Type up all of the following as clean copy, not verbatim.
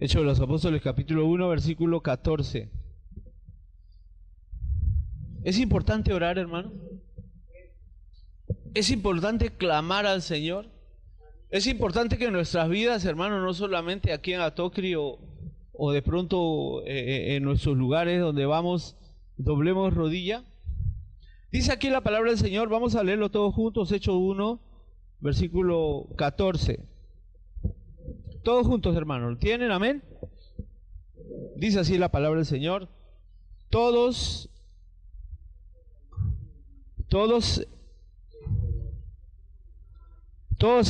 Hechos de los Apóstoles, capítulo 1, versículo 14. ¿Es importante orar, hermano? ¿Es importante clamar al Señor? Es importante que en nuestras vidas, hermano, no solamente aquí en Atocri o de pronto en nuestros lugares donde vamos, doblemos rodilla. Dice aquí la palabra del Señor, vamos a leerlo todos juntos, Hechos 1, versículo 14. Todos juntos, hermano, ¿lo tienen? Amén. Dice así la palabra del Señor. Todos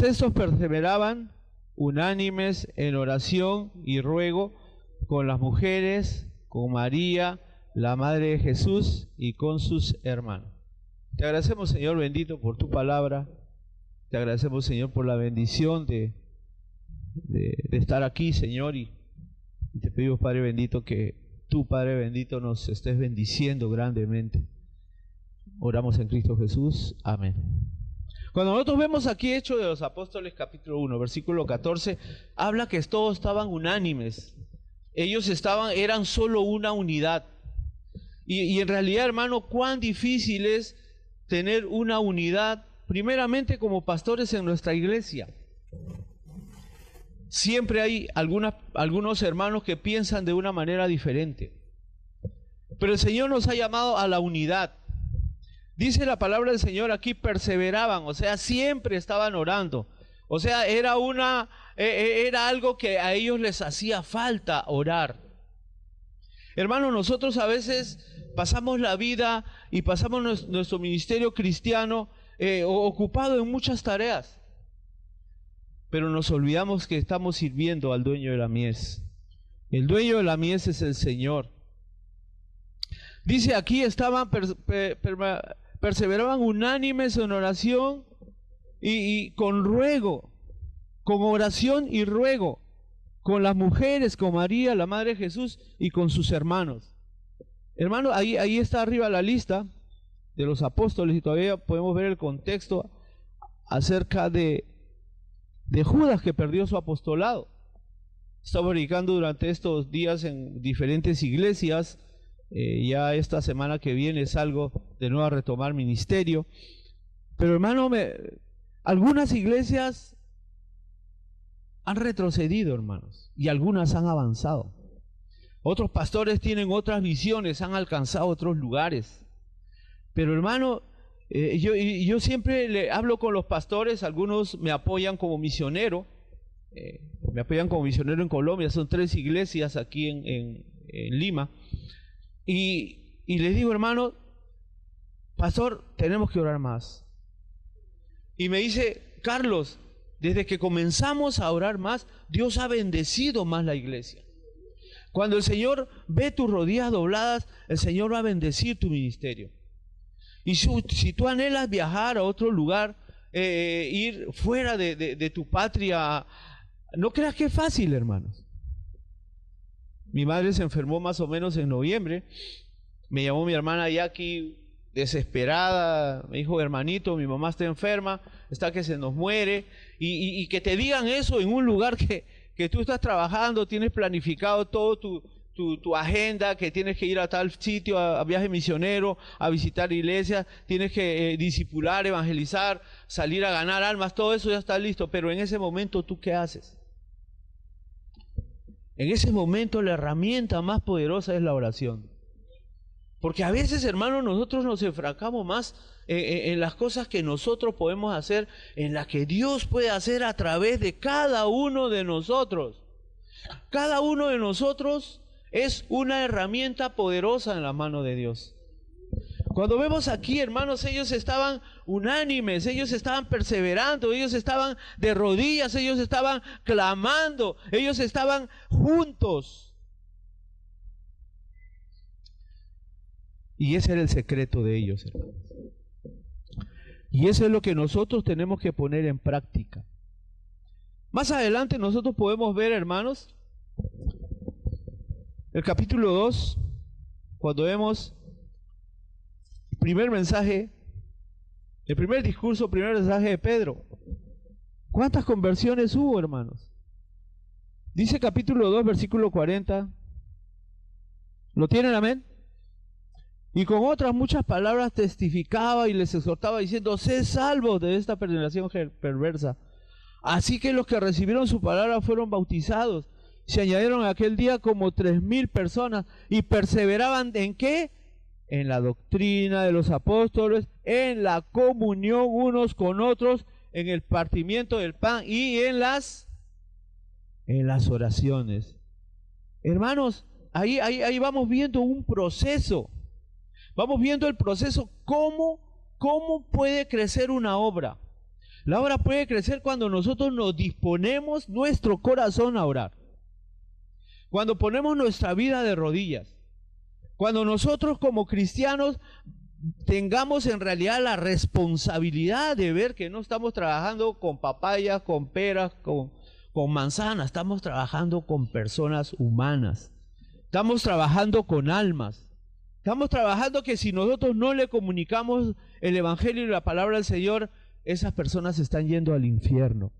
estos perseveraban unánimes en oración y ruego con las mujeres, con María, la Madre de Jesús, y con sus hermanos. Te agradecemos, Señor bendito, por tu palabra. Te agradecemos, Señor, por la bendición de estar aquí, Señor, y te pedimos, Padre bendito, que tú, Padre bendito, nos estés bendiciendo grandemente. Oramos en Cristo Jesús. Amén. Cuando nosotros vemos aquí Hechos de los Apóstoles, capítulo 1, versículo 14, habla que todos estaban unánimes. Ellos eran solo una unidad. Y en realidad, hermano, cuán difícil es tener una unidad, primeramente como pastores en nuestra iglesia. Siempre hay algunos hermanos que piensan de una manera diferente. Pero el Señor nos ha llamado a la unidad. Dice la palabra del Señor aquí, perseveraban, o sea, siempre estaban orando. O sea, era algo que a ellos les hacía falta orar. Hermano, nosotros a veces pasamos la vida y pasamos nuestro ministerio cristiano ocupado en muchas tareas. Pero nos olvidamos que estamos sirviendo al dueño de la mies. El dueño de la mies es el Señor. Dice aquí, perseveraban unánimes en oración y con ruego, con oración y ruego, con las mujeres, con María, la Madre de Jesús, y con sus hermanos. Hermano, ahí está arriba la lista de los apóstoles, y todavía podemos ver el contexto acerca de Judas, que perdió su apostolado. Estaba predicando durante estos días en diferentes iglesias. Ya esta semana que viene salgo de nuevo a retomar ministerio. Pero hermano, algunas iglesias han retrocedido, hermanos, y algunas han avanzado. Otros pastores tienen otras visiones, han alcanzado otros lugares. Pero hermano, yo siempre le hablo con los pastores. Algunos me apoyan como misionero, en Colombia. Son 3 iglesias aquí en Lima. Y les digo, hermano, pastor, tenemos que orar más. Y me dice, Carlos, desde que comenzamos a orar más, Dios ha bendecido más la iglesia. Cuando el Señor ve tus rodillas dobladas, el Señor va a bendecir tu ministerio. Y si tú anhelas viajar a otro lugar, ir fuera de tu patria, no creas que es fácil, hermanos. Mi madre se enfermó más o menos en noviembre. Me llamó mi hermana Jackie desesperada. Me dijo, hermanito, mi mamá está enferma, está que se nos muere. Y que te digan eso en un lugar que tú estás trabajando, tienes planificado todo tu agenda, que tienes que ir a tal sitio, a viaje misionero, a visitar iglesias, tienes que discipular, evangelizar, salir a ganar almas, todo eso ya está listo. Pero en ese momento, ¿tú qué haces? En ese momento la herramienta más poderosa es la oración. Porque a veces, hermanos, nosotros nos enfrascamos más en las cosas que nosotros podemos hacer, en las que Dios puede hacer a través de cada uno de nosotros. Cada uno de nosotros es una herramienta poderosa en la mano de Dios. Cuando vemos aquí, hermanos, ellos estaban unánimes, ellos estaban perseverando, ellos estaban de rodillas, ellos estaban clamando, ellos estaban juntos. Y ese era el secreto de ellos, hermanos. Y eso es lo que nosotros tenemos que poner en práctica. Más adelante nosotros podemos ver, hermanos, el capítulo 2, cuando vemos primer mensaje, el primer mensaje de Pedro. ¿Cuántas conversiones hubo, hermanos? Dice capítulo 2, versículo 40. ¿Lo tienen, amén? Y con otras muchas palabras testificaba y les exhortaba diciendo: sed salvos de esta peregrinación perversa. Así que los que recibieron su palabra fueron bautizados. Se añadieron aquel día como 3,000 personas y perseveraban ¿en qué? En la doctrina de los apóstoles, en la comunión unos con otros, en el partimiento del pan y en las oraciones. Hermanos, ahí vamos viendo un proceso. Vamos viendo el proceso, cómo puede crecer una obra. La obra puede crecer cuando nosotros nos disponemos nuestro corazón a orar. Cuando ponemos nuestra vida de rodillas. Cuando nosotros como cristianos tengamos en realidad la responsabilidad de ver que no estamos trabajando con papayas, con peras, con manzanas. Estamos trabajando con personas humanas. Estamos trabajando con almas. Estamos trabajando que si nosotros no le comunicamos el evangelio y la palabra del Señor, esas personas están yendo al infierno.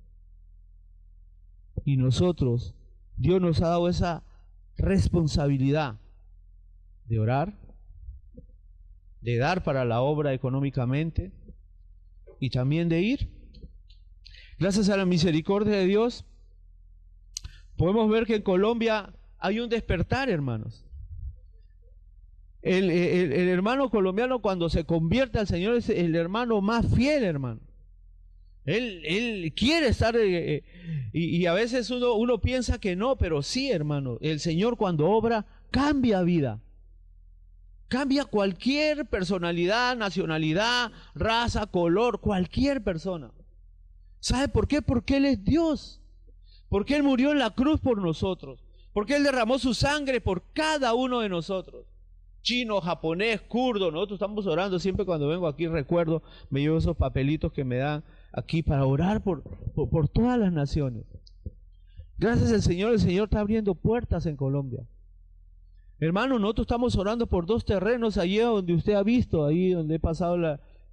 Y nosotros, Dios nos ha dado esa responsabilidad de orar, de dar para la obra económicamente y también de ir. Gracias a la misericordia de Dios, podemos ver que en Colombia hay un despertar, hermanos. El hermano colombiano, cuando se convierte al Señor, es el hermano más fiel, hermano. Él quiere estar, y a veces uno piensa que no, pero sí, hermano. El Señor, cuando obra, cambia vida. Cambia cualquier personalidad, nacionalidad, raza, color, cualquier persona. ¿Sabe por qué? Porque Él es Dios. Porque Él murió en la cruz por nosotros. Porque Él derramó su sangre por cada uno de nosotros. Chino, japonés, kurdo, nosotros estamos orando. Siempre cuando vengo aquí recuerdo, me llevo esos papelitos que me dan aquí para orar por todas las naciones. Gracias al Señor, el Señor está abriendo puertas en Colombia. Hermano, nosotros estamos orando por 2 terrenos allí donde usted ha visto, ahí donde he pasado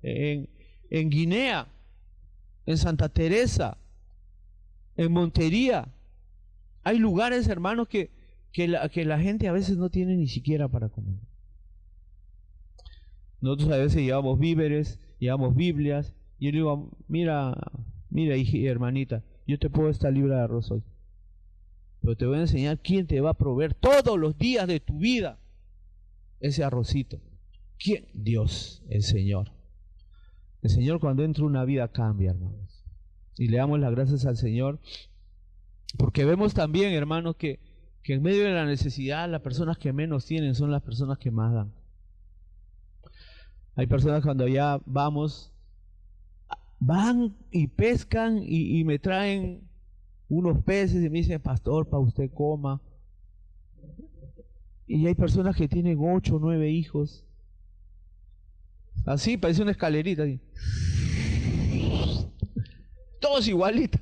en Guinea, en Santa Teresa, en Montería. Hay lugares, hermanos, que la gente a veces no tiene ni siquiera para comer. Nosotros a veces llevamos víveres, llevamos Biblias, y yo le digo: mira, hermanita, yo te puedo esta libra de arroz hoy, pero te voy a enseñar quién te va a proveer todos los días de tu vida ese arrocito. ¿Quién? Dios, el Señor. El Señor, cuando entra una vida, cambia, hermanos. Y le damos las gracias al Señor, porque vemos también, hermanos, que en medio de la necesidad, las personas que menos tienen son las personas que más dan. Hay personas cuando ya van y pescan y me traen unos peces y me dicen: pastor, para usted coma. Y hay personas que tienen 8 o 9 hijos. Así, parece una escalerita. Así. Todos igualitos.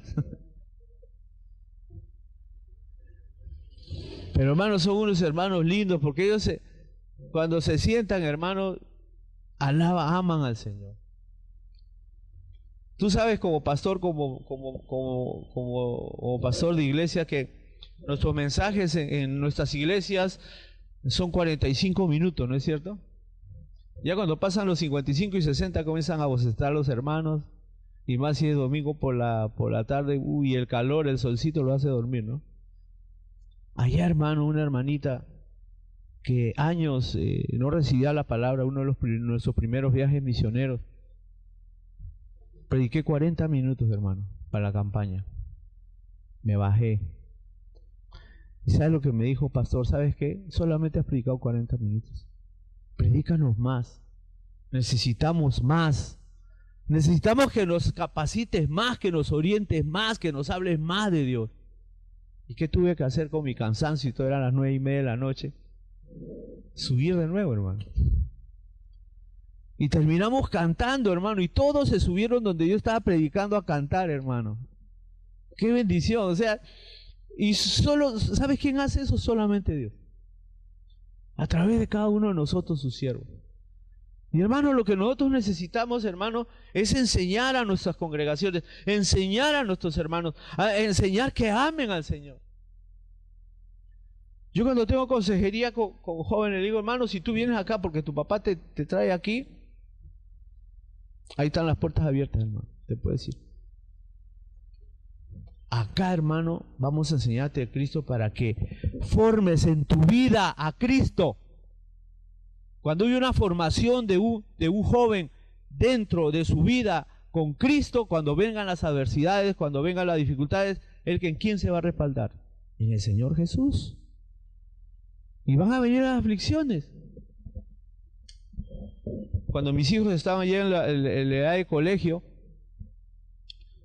Pero hermanos, son unos hermanos lindos, porque ellos cuando se sientan, hermanos, aman al Señor. Tú sabes, como pastor, como pastor de iglesia, que nuestros mensajes en nuestras iglesias son 45 minutos, ¿no es cierto? Ya cuando pasan los 55 y 60 comienzan a bocetar los hermanos, y más si es domingo por la tarde, el calor, el solcito lo hace dormir, ¿no? Allá, hermano, una hermanita que años no recibía la palabra, uno de nuestros primeros viajes misioneros. Prediqué 40 minutos, hermano, para la campaña. Me bajé. ¿Y sabes lo que me dijo? Pastor, ¿sabes qué? Solamente has predicado 40 minutos. Predícanos más. Necesitamos más. Necesitamos que nos capacites más, que nos orientes más, que nos hables más de Dios. ¿Y qué tuve que hacer con mi cansancio? Y todo eran las 9:30 de la noche. Subir de nuevo, hermano. Y terminamos cantando, hermano. Y todos se subieron donde yo estaba predicando a cantar, hermano. ¡Qué bendición! O sea, y solo, ¿sabes quién hace eso? Solamente Dios. A través de cada uno de nosotros, sus siervos. Y hermano, lo que nosotros necesitamos, hermano, es enseñar a nuestras congregaciones, enseñar a nuestros hermanos, a enseñar que amen al Señor. Yo cuando tengo consejería con jóvenes, le digo, hermano, si tú vienes acá porque tu papá te trae aquí, ahí están las puertas abiertas, hermano, te puedo decir. Acá, hermano, vamos a enseñarte de Cristo para que formes en tu vida a Cristo. Cuando hay una formación de un joven dentro de su vida con Cristo, cuando vengan las adversidades, cuando vengan las dificultades, ¿en quién se va a respaldar? En el Señor Jesús. Y van a venir las aflicciones. Cuando mis hijos estaban ya en la edad de colegio,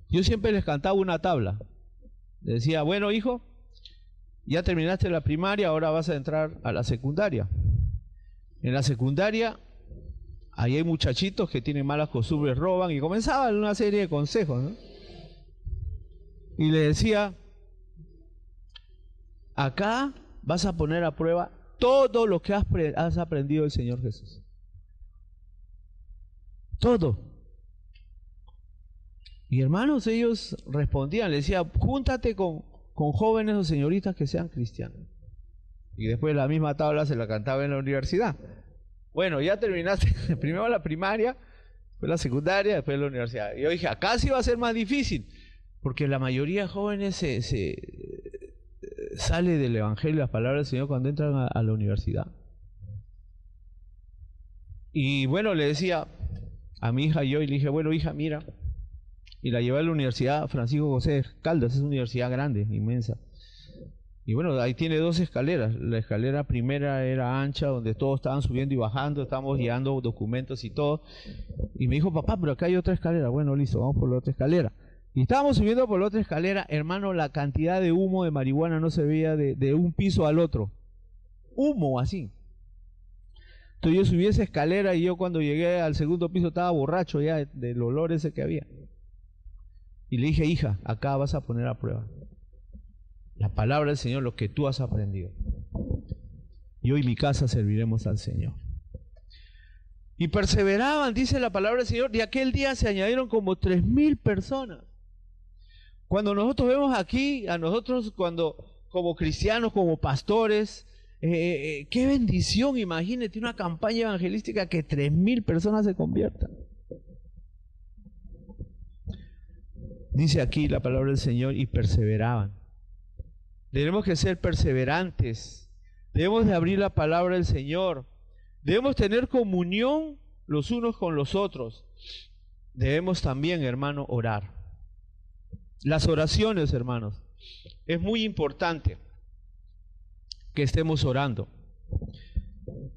yo siempre les cantaba una tabla. Les decía, bueno, hijo, ya terminaste la primaria, ahora vas a entrar a la secundaria. En la secundaria, ahí hay muchachitos que tienen malas costumbres, roban, y comenzaban una serie de consejos, ¿no? Y le decía, acá vas a poner a prueba todo lo que has aprendido del Señor Jesús. Todo. Y hermanos, ellos respondían, le decía, júntate con jóvenes o señoritas que sean cristianos. Y después la misma tabla se la cantaba en la universidad. Bueno, ya terminaste primero la primaria, después la secundaria, después la universidad. Y yo dije, acá sí va a ser más difícil, porque la mayoría de jóvenes sale del Evangelio, las palabras del Señor cuando entran a la universidad. Y bueno, le decía a mi hija y yo, y le dije, bueno, hija, mira, y la llevé a la Universidad Francisco José de Caldas, es una universidad grande, inmensa. Y bueno, ahí tiene 2 escaleras. La escalera primera era ancha, donde todos estaban subiendo y bajando, estábamos guiando documentos y todo. Y me dijo, papá, pero acá hay otra escalera. Bueno, listo, vamos por la otra escalera. Y estábamos subiendo por la otra escalera, hermano, la cantidad de humo de marihuana no se veía de un piso al otro. Humo, así. Entonces yo subí esa escalera y yo cuando llegué al segundo piso estaba borracho ya del olor ese que había. Y le dije, hija, acá vas a poner a prueba la palabra del Señor, lo que tú has aprendido. Yo y mi casa serviremos al Señor. Y perseveraban, dice la palabra del Señor, y aquel día se añadieron como 3,000 personas. Cuando nosotros vemos aquí, a nosotros cuando como cristianos, como pastores, qué bendición, imagínate una campaña evangelística que 3,000 personas se conviertan. Dice aquí la palabra del Señor, y perseveraban. Tenemos que ser perseverantes, debemos de abrir la palabra del Señor, debemos tener comunión los unos con los otros, debemos también, hermano, orar. Las oraciones, hermanos, es muy importante que estemos orando.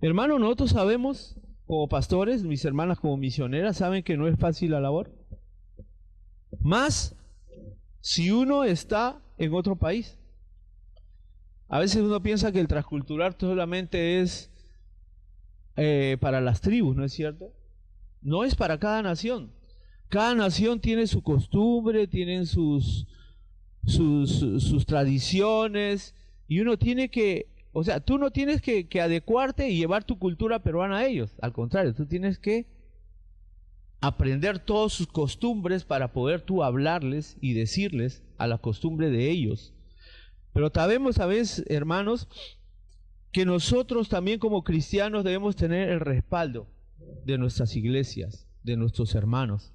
Hermano, nosotros sabemos, como pastores, mis hermanas como misioneras, saben que no es fácil la labor. Más si uno está en otro país. A veces uno piensa que el transcultural solamente es para las tribus, ¿no es cierto? No es para cada nación. Cada nación tiene su costumbre, tienen sus tradiciones, y uno tiene que, o sea, tú no tienes que adecuarte y llevar tu cultura peruana a ellos. Al contrario, tú tienes que aprender todas sus costumbres para poder tú hablarles y decirles a la costumbre de ellos. Pero sabemos a veces, hermanos, que nosotros también como cristianos debemos tener el respaldo de nuestras iglesias, de nuestros hermanos.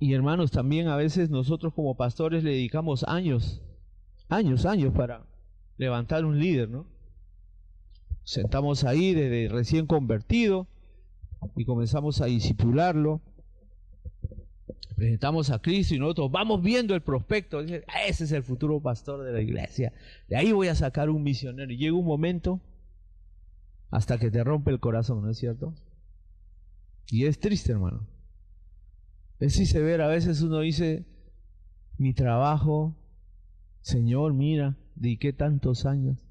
Y hermanos, también a veces nosotros como pastores le dedicamos años para levantar un líder, ¿no? Sentamos ahí desde recién convertido y comenzamos a discipularlo. Presentamos a Cristo y nosotros vamos viendo el prospecto. Ese es el futuro pastor de la iglesia. De ahí voy a sacar un misionero. Y llega un momento hasta que te rompe el corazón, ¿no es cierto? Y es triste, hermano. Es si severo. A veces uno dice, mi trabajo, Señor, mira, dediqué tantos años.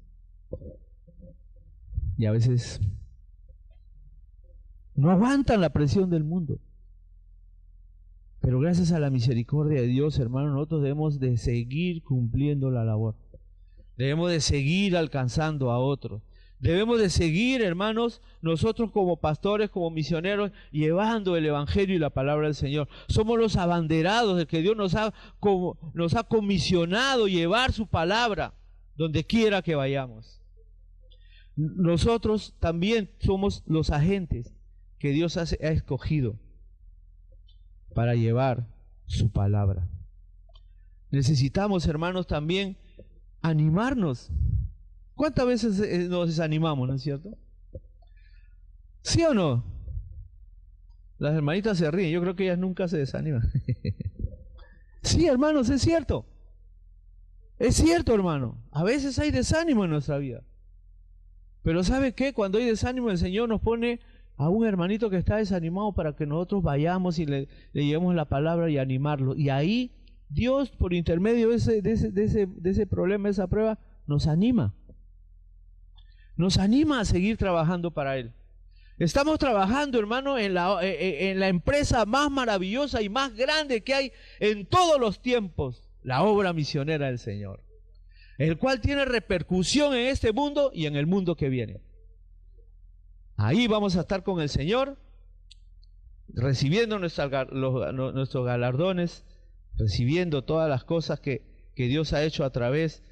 Y a veces no aguantan la presión del mundo. Pero gracias a la misericordia de Dios, hermano, nosotros debemos de seguir cumpliendo la labor. Debemos de seguir alcanzando a otros. Debemos de seguir, hermanos, nosotros como pastores, como misioneros, llevando el Evangelio y la palabra del Señor. Somos los abanderados de que Dios nos ha comisionado llevar su palabra. donde quiera que vayamos. Nosotros también somos los agentes que Dios ha escogido para llevar su palabra. Necesitamos, hermanos, también animarnos. ¿Cuántas veces nos desanimamos, no es cierto? ¿Sí o no? Las hermanitas se ríen, yo creo que ellas nunca se desaniman. Sí, hermanos, es cierto. Es cierto, hermano. A veces hay desánimo en nuestra vida. Pero ¿sabe qué? Cuando hay desánimo, el Señor nos pone a un hermanito que está desanimado para que nosotros vayamos y le llevemos la palabra y animarlo. Y ahí Dios, por intermedio de ese problema, de esa prueba, nos anima. Nos anima a seguir trabajando para Él. Estamos trabajando, hermano, en la empresa más maravillosa y más grande que hay en todos los tiempos, la obra misionera del Señor, el cual tiene repercusión en este mundo y en el mundo que viene. Ahí vamos a estar con el Señor, recibiendo nuestros galardones, recibiendo todas las cosas que Dios ha hecho a través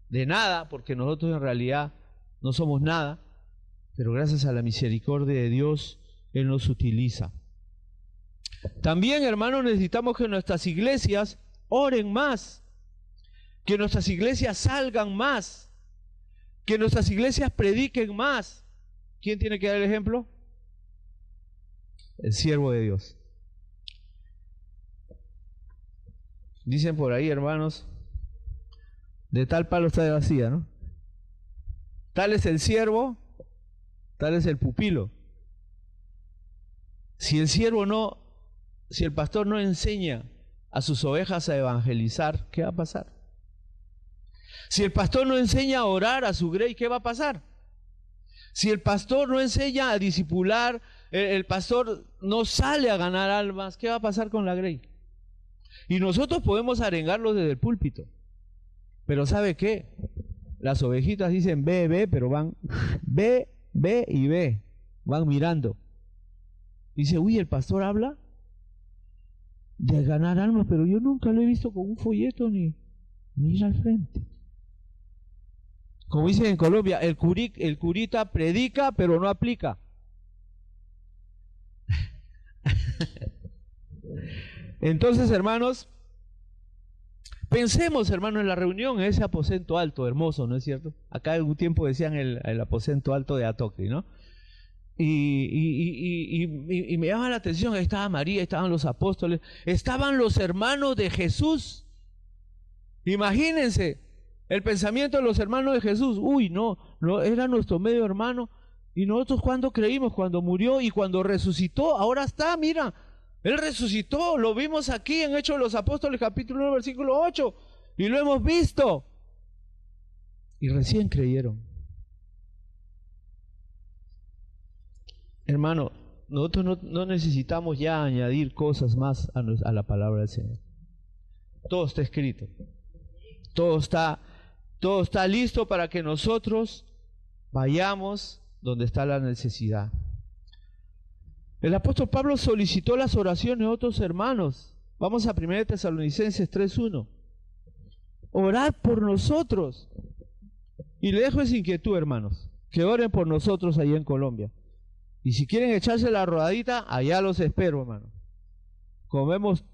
de nada, porque nosotros en realidad no somos nada, pero gracias a la misericordia de Dios, Él nos utiliza. También, hermanos, necesitamos que nuestras iglesias oren más, que nuestras iglesias salgan más, que nuestras iglesias prediquen más. ¿Quién tiene que dar el ejemplo? El siervo de Dios. Dicen por ahí, hermanos, de tal palo está de vacía, ¿no? Tal es el siervo, tal es el pupilo. Si el pastor no enseña a sus ovejas a evangelizar, ¿qué va a pasar? Si el pastor no enseña a orar a su grey, ¿qué va a pasar? Si el pastor no enseña a discipular, el pastor no sale a ganar almas, ¿qué va a pasar con la grey? Y nosotros podemos arengarlos desde el púlpito, pero ¿sabe qué? Las ovejitas dicen ve, ve, pero van ve y ve, van mirando. Dice, uy, el pastor habla de ganar almas, pero yo nunca lo he visto con un folleto ni ir al frente. Como dicen en Colombia, el curita predica, pero no aplica. Entonces, hermanos, pensemos, hermanos, en la reunión, en ese aposento alto, hermoso, ¿no es cierto? Acá algún tiempo decían el aposento alto de Atocli, ¿no? Y me llama la atención, ahí estaba María, estaban los apóstoles, estaban los hermanos de Jesús. Imagínense el pensamiento de los hermanos de Jesús. Uy, no, era nuestro medio hermano. Y nosotros cuando creímos, cuando murió y cuando resucitó, ahora está, mira, Él resucitó, lo vimos aquí en Hechos de los Apóstoles, capítulo 1, versículo 8, y lo hemos visto. Y recién creyeron. Hermano, nosotros no necesitamos ya añadir cosas más a la palabra del Señor. Todo está escrito. Todo está listo para que nosotros vayamos donde está la necesidad. El apóstol Pablo solicitó las oraciones de otros hermanos. Vamos a 1 Tesalonicenses 3:1. Orad por nosotros. Y le dejo esa inquietud, hermanos, que oren por nosotros allá en Colombia. Y si quieren echarse la rodadita, allá los espero, hermano. Comemos,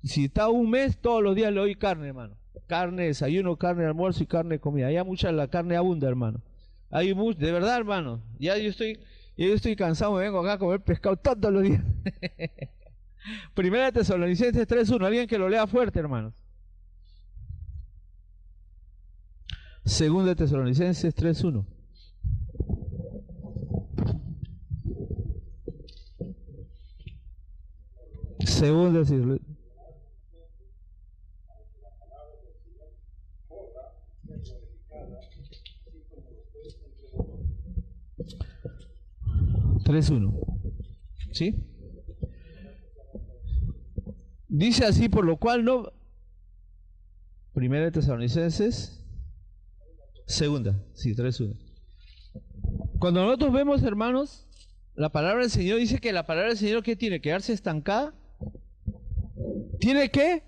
si está un mes, todos los días le doy carne, hermano. Carne, desayuno, carne, almuerzo y carne, comida. Allá la carne abunda, hermano. Hay mucho, de verdad, hermano. Ya yo estoy cansado, me vengo acá a comer pescado todos los días. 1 Tesalonicenses 3:1, alguien que lo lea fuerte, hermanos. 2 Tesalonicenses 3:1. Segunda Tesalonicenses. ¿Sí? Dice así, por lo cual no. 1 Tesalonicenses, segunda, sí, 3:1. Cuando nosotros vemos, hermanos, la palabra del Señor dice que la palabra del Señor, ¿qué tiene? ¿Quedarse estancada? Tiene que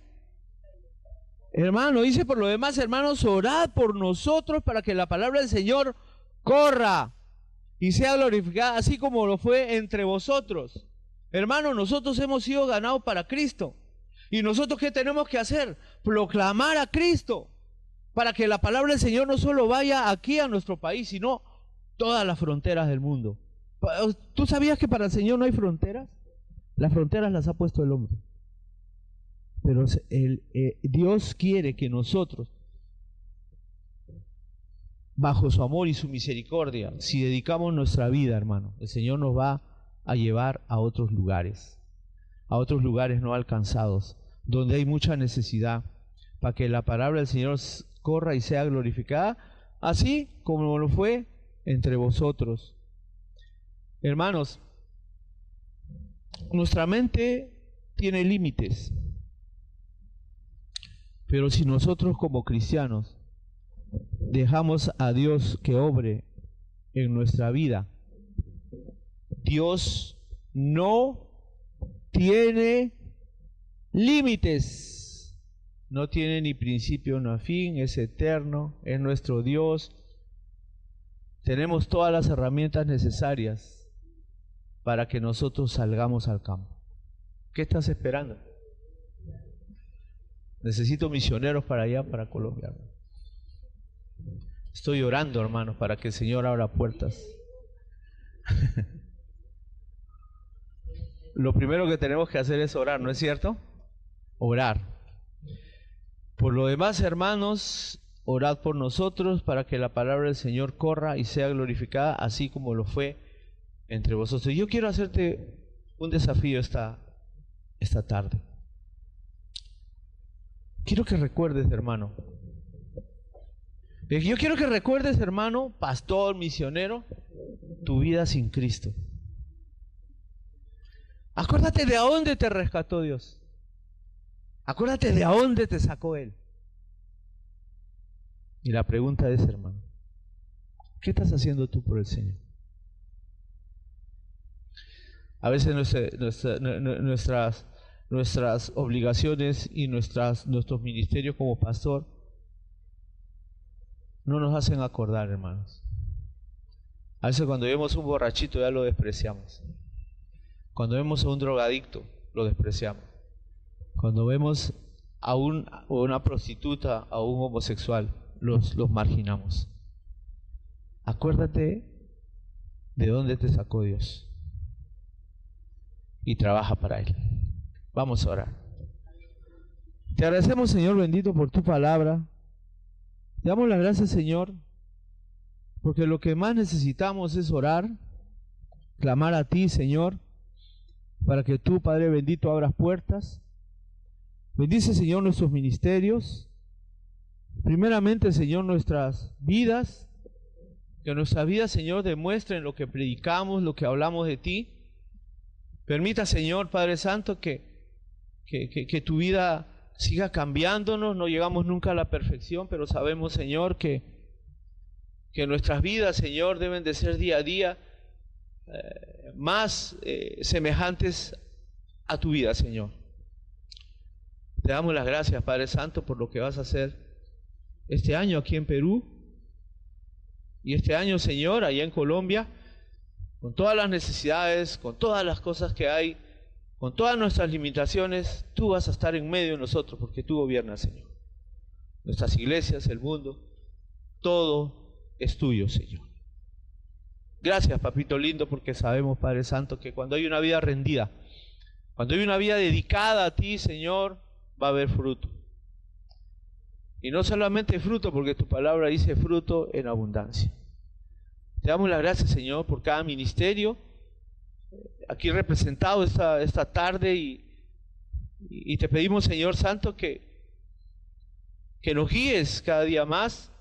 Hermano, dice por lo demás, hermanos, orad por nosotros para que la palabra del Señor corra y sea glorificada, así como lo fue entre vosotros. Hermano, nosotros hemos sido ganados para Cristo. ¿Y nosotros qué tenemos que hacer? Proclamar a Cristo, para que la palabra del Señor no solo vaya aquí a nuestro país, sino todas las fronteras del mundo. ¿Tú sabías que para el Señor no hay fronteras? Las fronteras las ha puesto el hombre. Pero Dios quiere que nosotros, bajo su amor y su misericordia, si dedicamos nuestra vida, hermano, el Señor nos va a llevar a otros lugares no alcanzados, donde hay mucha necesidad, para que la palabra del Señor corra y sea glorificada, así como lo fue entre vosotros. Hermanos, nuestra mente tiene límites, pero si nosotros como cristianos dejamos a Dios que obre en nuestra vida, Dios no tiene límites, no tiene ni principio ni fin, es eterno, es nuestro Dios. Tenemos todas las herramientas necesarias para que nosotros salgamos al campo. ¿Qué estás esperando? Necesito misioneros para allá, para Colombia. Estoy orando, hermanos, para que el Señor abra puertas. Lo primero que tenemos que hacer es orar, ¿no es cierto? Orar. Por lo demás, hermanos, orad por nosotros para que la palabra del Señor corra y sea glorificada, así como lo fue entre vosotros. Yo quiero hacerte un desafío esta tarde. Quiero que recuerdes, hermano. Yo quiero que recuerdes, hermano, pastor, misionero, tu vida sin Cristo. Acuérdate de a dónde te rescató Dios. Acuérdate de a dónde te sacó Él. Y la pregunta es, hermano, ¿qué estás haciendo tú por el Señor? A veces nuestras obligaciones y nuestros ministerios como pastor no nos hacen acordar, hermanos. A veces cuando vemos un borrachito ya lo despreciamos. Cuando vemos a un drogadicto lo despreciamos. Cuando vemos a una prostituta, a un homosexual, los marginamos. Acuérdate de dónde te sacó Dios y trabaja para Él. Vamos a orar. Te agradecemos, Señor bendito, por tu palabra. Te damos las gracias, Señor, porque lo que más necesitamos es orar, clamar a ti, Señor, para que tú, Padre bendito, abras puertas. Bendice, Señor, nuestros ministerios. Primeramente, Señor, nuestras vidas. Que nuestras vidas, Señor, demuestren lo que predicamos, lo que hablamos de ti. Permita, Señor, Padre Santo, que tu vida siga cambiándonos. No llegamos nunca a la perfección, pero sabemos, Señor, que nuestras vidas, Señor, deben de ser día a día más semejantes a tu vida, Señor. Te damos las gracias, Padre Santo, por lo que vas a hacer este año aquí en Perú y este año, Señor, allá en Colombia, con todas las necesidades, con todas las cosas que hay, con todas nuestras limitaciones. Tú vas a estar en medio de nosotros porque tú gobiernas, Señor. Nuestras iglesias, el mundo, todo es tuyo, Señor. Gracias, papito lindo, porque sabemos, Padre Santo, que cuando hay una vida rendida, cuando hay una vida dedicada a ti, Señor, va a haber fruto. Y no solamente fruto, porque tu palabra dice fruto en abundancia. Te damos las gracias, Señor, por cada ministerio aquí representado esta tarde y te pedimos, Señor Santo, que nos guíes cada día más,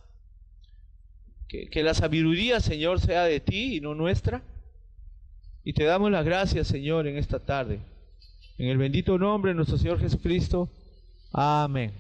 que la sabiduría, Señor, sea de ti y no nuestra. Y te damos las gracias, Señor, en esta tarde. En el bendito nombre de nuestro Señor Jesucristo. Amén.